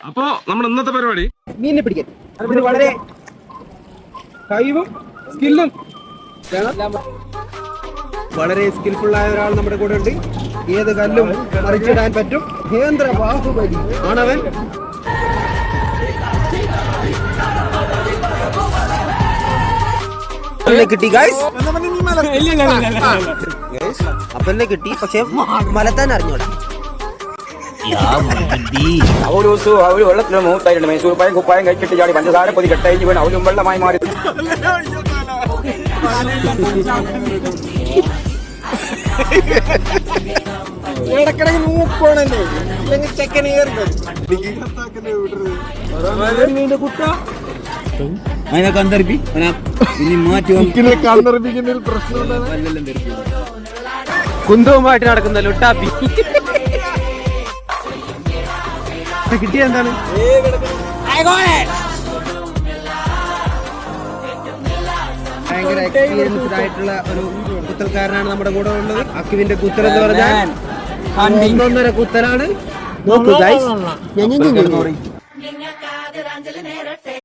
അപ്പോ നമ്മുടെ ഇന്നത്തെ പരിപാടി മീനിനെ പിടിക്കാൻ അതിന് വളരെ കഴിവും സ്കില്ലും വളരെ സ്കിൽഫുൾ ആയ ഒരാൾ നമ്മുടെ കൂടെ ഉണ്ട്. ഏത് കല്ലും മറിച്ചിടാൻ പറ്റും. കേന്ദ്ര ബാഹുബലി ആണവൻ. കിട്ടി ഗൈസ്, അപ്പനെ കിട്ടി. പക്ഷെ മലത്താൻ അറിഞ്ഞോടാ. ഒരു വെള്ളത്തിൽ മൂത്തായിട്ട് മൈസൂർ പായം കുപ്പായം കഴിച്ചിട്ട് ചാടി പഞ്ചസാര പൊതി കെട്ടഴിഞ്ഞ് വീണ് അവലും വെള്ളമായി മാറി. ഇടക്കിടക്ക് മൂക്കോണല്ലേ അല്ലെങ്കിൽ ചെക്കൻ അതിനെ കന്തർപ്പി ഇനി മാറ്റി കന്തർപ്പിക്കുന്ന ഒരു പ്രശ്നം കുന്തവുമായിട്ട് നടക്കുന്ന ലുട്ടാപ്പി കിട്ടിയ എന്താണ് ഭയങ്കര എക്സ്പീരിയൻസ്ഡ് ആയിട്ടുള്ള ഒരു കുത്തൽക്കാരനാണ് നമ്മുടെ കൂടെ ഉള്ളത്. അക്കുവിന്റെ കുത്തൽ എന്ന് പറഞ്ഞാൽ 1.5 കുത്തലാണ്. നോക്കൂ ഗൈസ്.